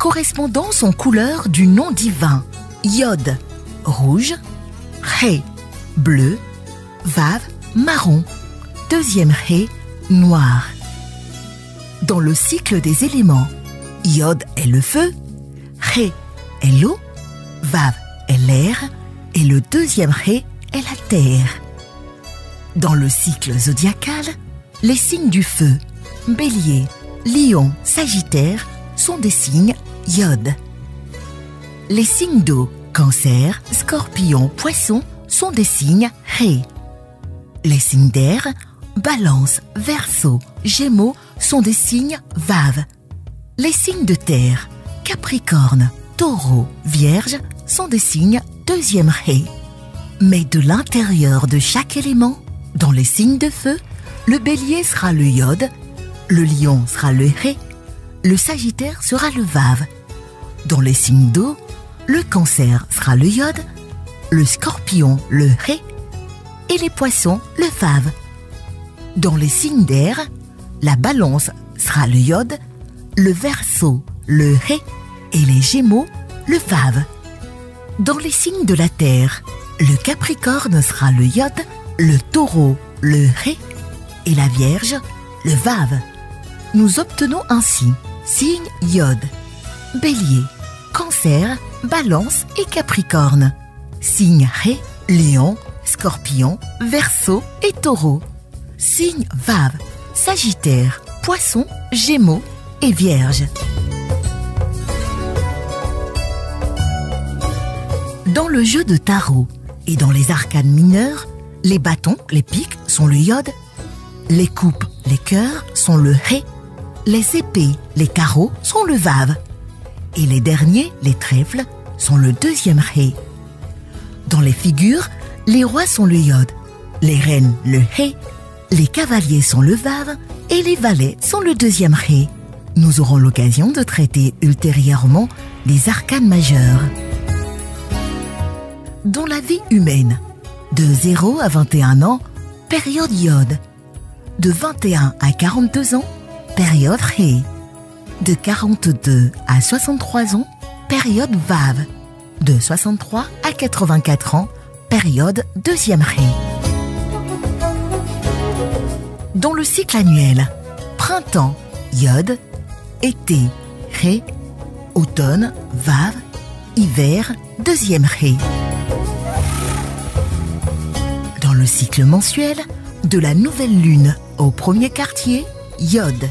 correspondance en couleur du nom divin. Yod, rouge. Ré, bleu. Vav, marron. Deuxième Ré, noir. Dans le cycle des éléments, Yod est le feu, Ré est l'eau, Vav est l'air et le deuxième Ré est la terre. Dans le cycle zodiacal, les signes du feu, Bélier, Lion, Sagittaire, sont des signes Yod. Les signes d'eau, Cancer, Scorpion, Poisson, sont des signes Ré. Les signes d'air, Balance, Verseau, Gémeaux, sont des signes Vav. Les signes de terre, Capricorne, Taureau, Vierge, sont des signes deuxième Ré. Mais de l'intérieur de chaque élément, dans les signes de feu, le Bélier sera le Yod, le Lion sera le Ré, le Sagittaire sera le Vav. Dans les signes d'eau, le Cancer sera le Yod, le Scorpion le Ré et les Poissons le Vav. Dans les signes d'air, la Balance sera le Yod, le Verseau le Ré et les Gémeaux le Vav. Dans les signes de la terre, le Capricorne sera le Yod, le Taureau le Ré et la Vierge le Vav. Nous obtenons ainsi signe Yod, Bélier, Cancer, Balance et Capricorne. Signe Ré, Lion, Scorpion, Verseau et Taureau. Signe Vav, Sagittaire, Poisson, Gémeaux et Vierge. Dans le jeu de tarot et dans les arcanes mineures, les bâtons, les piques sont le Yod, les coupes, les cœurs sont le Ré, les épées, les carreaux sont le Vav et les derniers, les trèfles, sont le deuxième Ré. Dans les figures, les rois sont le Yod, les reines le Ré, les cavaliers sont le Vav et les valets sont le deuxième Ré. Nous aurons l'occasion de traiter ultérieurement les arcanes majeures. Dans la vie humaine, de 0 à 21 ans, période Yod. De 21 à 42 ans, période Ré. De 42 à 63 ans, période Vav. De 63 à 84 ans, période deuxième Ré. Dans le cycle annuel, printemps, Yod, été, Ré, automne, Vav, hiver, deuxième Ré. Dans le cycle mensuel, de la nouvelle lune au premier quartier, Yod.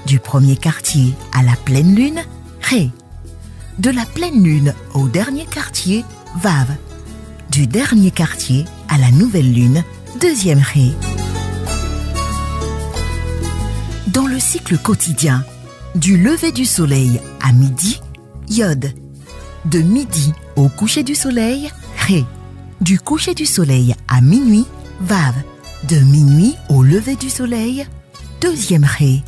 Du premier quartier à la pleine lune, Ré. De la pleine lune au dernier quartier, Vav. Du dernier quartier à la nouvelle lune, deuxième Ré. Dans le cycle quotidien, du lever du soleil à midi, Yod. De midi au coucher du soleil, Ré. Du coucher du soleil à minuit, Vav. De minuit au lever du soleil, deuxième Ré.